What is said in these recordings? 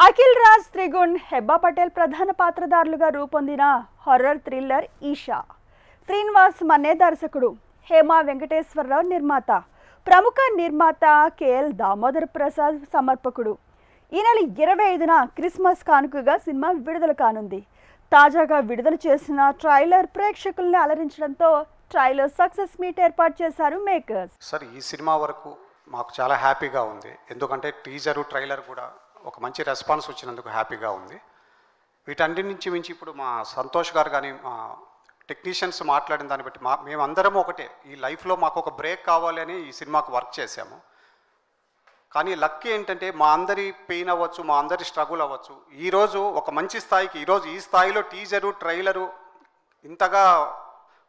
అఖిల్ రాజ్ త్రిగుణ్ హెబ్బా పటేల్ ప్రధాన పాత్రధారులుగా రూపొందిన horror thriller Isha. Srinivas మన్నే దర్శకుడు, హేమా వెంకటేశ్వరరావు నిర్మాత, ప్రముఖ నిర్మాత కేఎల్ దామోదర్ ప్రసాద్ సమర్పకుడు. ఈ నెల 25న క్రిస్మస్ కానుకగా సినిమా విడుదల కానుంది. తాజాగా విడుదల చేసిన ట్రైలర్ ప్రేక్షకుల్ని అలరించడంతో ట్రైలర్ సక్సెస్ మీట్ ఏర్పాటు చేశారు మేకర్స్. సార్, ఈ సినిమా వరకు మాకు చాలా హ్యాపీగా ఉంది. ఎందుకంటే టీజరు ట్రైలర్ కూడా ఒక మంచి రెస్పాన్స్ వచ్చినందుకు హ్యాపీగా ఉంది. వీటన్నిటి నుంచి మించి ఇప్పుడు మా సంతోష్ గారు కానీ మా టెక్నీషియన్స్ మాట్లాడిన దాన్ని బట్టి మేమందరం ఒకటే, ఈ లైఫ్లో మాకు ఒక బ్రేక్ కావాలి అని ఈ సినిమాకు వర్క్ చేశాము. కానీ లక్ ఏంటంటే మా అందరి పెయిన్ అవ్వచ్చు, మా అందరి స్ట్రగుల్ అవ్వచ్చు, ఈరోజు ఒక మంచి స్థాయికి, ఈరోజు ఈ స్థాయిలో టీజరు ట్రైలరు ఇంతగా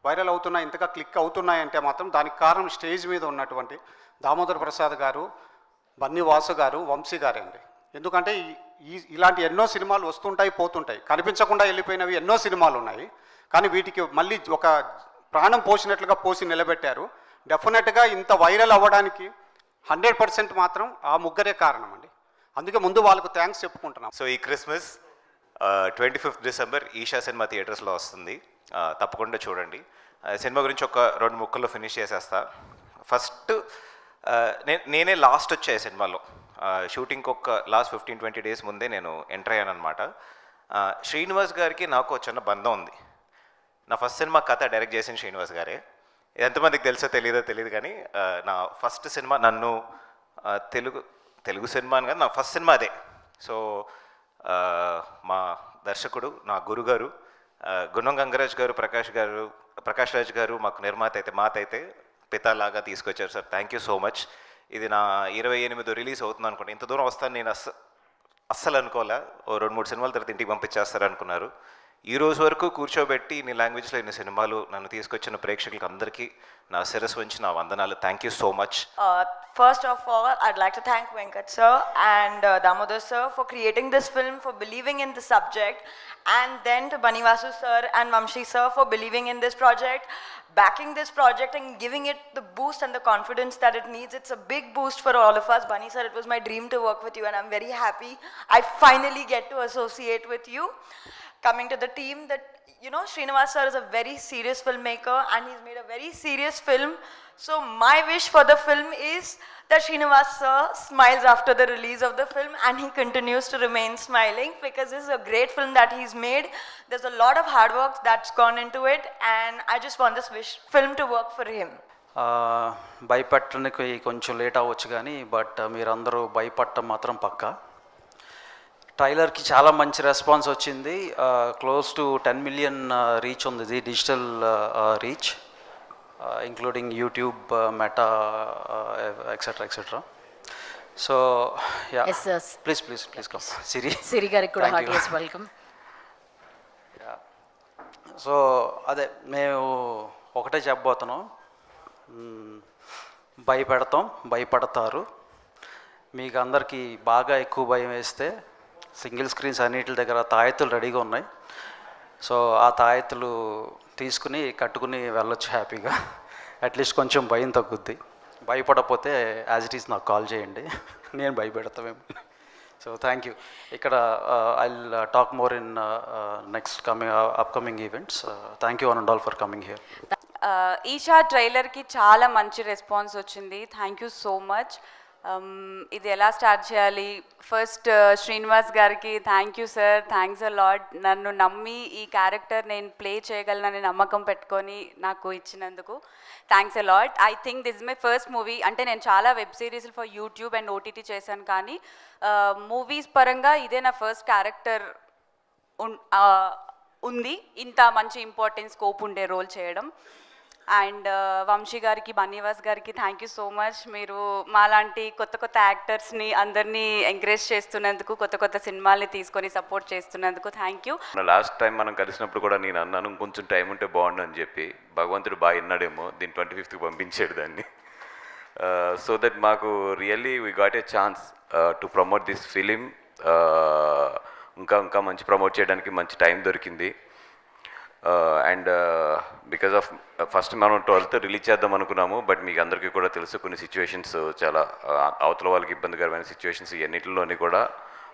వైరల్ అవుతున్నాయి, ఇంతగా క్లిక్ అవుతున్నాయంటే మాత్రం దానికి కారణం స్టేజ్ మీద ఉన్నటువంటి దామోదర్ ప్రసాద్ గారు, బన్నీ వాసు గారు, వంశీ గారండి. ఎందుకంటే ఇలాంటి ఎన్నో సినిమాలు వస్తుంటాయి, పోతుంటాయి, కనిపించకుండా వెళ్ళిపోయినవి ఎన్నో సినిమాలు ఉన్నాయి. కానీ వీటికి మళ్ళీ ఒక ప్రాణం పోసినట్లుగా పోసి నిలబెట్టారు. డెఫినెట్గా ఇంత వైరల్ అవ్వడానికి 100% మాత్రం ఆ ముగ్గురే కారణం అండి. అందుకే ముందు వాళ్ళకు థ్యాంక్స్ చెప్పుకుంటున్నాం. సో ఈ Christmas 25th December Isha cinema థియేటర్స్లో వస్తుంది, తప్పకుండా చూడండి. సినిమా గురించి ఒక 2 ముక్కల్లో ఫినిష్ చేసేస్తా. ఫస్ట్ నేనే లాస్ట్ వచ్చాయి సినిమాలో. షూటింగ్కి ఒక లాస్ట్ 15-20 డేస్ ముందే నేను ఎంటర్ అయ్యాను అనమాట. శ్రీనివాస్ గారికి నాకు చిన్న బంధం ఉంది. నా ఫస్ట్ సినిమా కథ డైరెక్ట్ చేసిన శ్రీనివాస్ గారే. ఎంతమందికి తెలుసో తెలియదు కానీ నా ఫస్ట్ సినిమా నన్ను తెలుగు సినిమా అని కాదు, నా ఫస్ట్ సినిమా అదే. సో మా దర్శకుడు, నా గురుగారు గుణం గంగరాజ్ గారు, ప్రకాష్ రాజ్ గారు మాకు నిర్మాత అయితే, మాత అయితే పితాలాగా తీసుకొచ్చారు sir. Thank you so much. ఇది నా 28 రిలీజ్ అవుతుంది అనుకోండి. ఇంత దూరం వస్తాను నేను అస్సలు అనుకోలే. ఓ 2-3 సినిమాల తర్వాత ఇంటికి పంపించేస్తారు అనుకున్నారు. ఈ రోజు వరకు కూర్చోబెట్టి ఇన్ని లాంగ్వేజ్లో ఇన్ని సినిమాలు నన్ను తీసుకొచ్చిన ప్రేక్షకులకు అందరికీ నా శిరస్సు వంచి నా వందనాలు. Thank you so much. First of all, I'd like to thank Venkat sir and Damodar sir for creating this film, for believing in the subject, and then to Bani Vasu sir and Vamshi sir for believing in this project, backing this project and giving it the boost and the confidence that it needs. It's a big boost for all of us. Bani sir, it was my dream to work with you and I'm very happy I finally get to associate with you. Coming to the team, that Srinivas sir is a very serious filmmaker and he's made a very serious film. So my wish for the film is that Srinivas sir smiles after the release of the film and he continues to remain smiling, because this is a great film that he's made. There's a lot of hard work that's gone into it and I just want this film to work for him. భయపట్టడానికి కొంచెం late అవ్వచ్చు కానీ but మీరందరూ భయపడటం మాత్రం పక్కా. ట్రైలర్కి చాలా మంచి response వచ్చింది. Close to 10 million reach ఉంది, digital reach, including YouTube, Meta, etcetera. So yeah, please come. Siri గారికి కూడా హార్టియెస్ట్ వెల్కమ్. సో అదే మేము ఒకటే చెప్పబోతున్నాం, భయపడతారు. మీకు అందరికీ బాగా ఎక్కువ భయం వేస్తే సింగిల్ స్క్రీన్స్ అన్నిటి దగ్గర తాయెత్తులు రెడీగా ఉన్నాయి. సో ఆ తాయెత్తులు తీసుకుని కట్టుకుని వెళ్ళొచ్చు హ్యాపీగా. అట్లీస్ట్ కొంచెం భయం తగ్గుద్ది. భయపడకపోతే యాజ్ ఇట్ ఈస్ నాకు కాల్ చేయండి, నేను భయపెడతామేమో. So thank you. ఇక్కడ I will talk more in next upcoming events. Thank you one and all for coming here. Eesha ట్రైలర్కి చాలా మంచి రెస్పాన్స్ వచ్చింది. Thank you so much. ఇది ఎలా స్టార్ట్ చేయాలి? ఫస్ట్ శ్రీనివాస్ గారికి thank you sir, thanks a lot. నన్ను నమ్మి ఈ క్యారెక్టర్ నేను ప్లే చేయగలనని నమ్మకం పెట్టుకొని నాకు ఇచ్చినందుకు thanks a lot. I think this is my first movie. అంటే నేను చాలా వెబ్ సిరీస్లు ఫర్ యూట్యూబ్ అండ్ ఓటీటీ చేశాను, కానీ మూవీస్ పరంగా ఇదే నా ఫస్ట్ క్యారెక్టర్ ఉంది, ఇంత మంచి ఇంపార్టెంట్ స్కోప్ ఉండే రోల్ చేయడం. అండ్ వంశీ గారికి, బన్నీవాస్ గారికి థ్యాంక్ యూ సో మచ్. మీరు మాలాంటి కొత్త యాక్టర్స్ని అందరినీ ఎంకరేజ్ చేస్తున్నందుకు, కొత్త సినిమాల్ని తీసుకొని సపోర్ట్ చేస్తున్నందుకు థ్యాంక్ యూ. లాస్ట్ టైం మనం కలిసినప్పుడు కూడా నేను అన్నాను కొంచెం టైం ఉంటే బాగుండు అని చెప్పి. భగవంతుడు బాగా విన్నాడేమో, దీన్ని 25th పంపించాడు దాన్ని. సో దట్ మాకు really we got a chance to promote this film. ఇంకా మంచి ప్రమోట్ చేయడానికి మంచి టైం దొరికింది. అండ్ బికాజ్ ఆఫ్ ఫస్ట్ మనం 12th రిలీజ్ చేద్దాం అనుకున్నాము, బట్ మీకు అందరికీ కూడా తెలుసు కొన్ని సిచ్యువేషన్స్, చాలా అవతల వాళ్ళకి ఇబ్బందికరమైన సిచ్యువేషన్స్, ఎన్నిటిలోని కూడా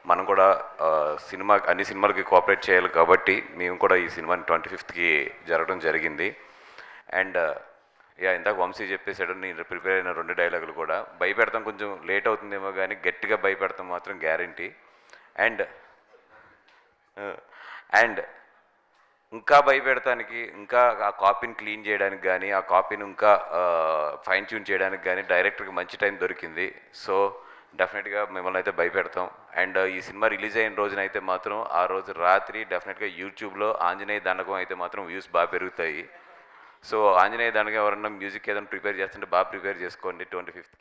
మనం కూడా సినిమా అన్ని సినిమాలకి కోఆపరేట్ చేయాలి కాబట్టి మేము కూడా ఈ సినిమాని 25th జరగడం జరిగింది. అండ్ ఇందాక వంశీ చెప్పేశాడు, నేను ప్రిపేర్ అయిన 2 డైలాగులు కూడా భయపెడతాం, కొంచెం లేట్ అవుతుందేమో కానీ గట్టిగా భయపెడతాం మాత్రం గ్యారంటీ. అండ్ ఇంకా భయపెడతానికి, ఇంకా ఆ కాపీని క్లీన్ చేయడానికి కానీ, ఆ కాపీని ఇంకా ఫైన్ ట్యూన్ చేయడానికి కానీ డైరెక్టర్కి మంచి టైం దొరికింది. సో డెఫినెట్గా మిమ్మల్ని అయితే భయపెడతాం. అండ్ ఈ సినిమా రిలీజ్ అయిన రోజునైతే మాత్రం ఆ రోజు రాత్రి డెఫినెట్గా యూట్యూబ్లో ఆంజనేయ దండకం అయితే మాత్రం వ్యూస్ బాగా పెరుగుతాయి. సో ఆంజనేయ దండకం ఎవరన్నా మ్యూజిక్ ఏదైనా ప్రిపేర్ చేస్తుంటే బాగా ప్రిపేర్ చేసుకోండి 25th.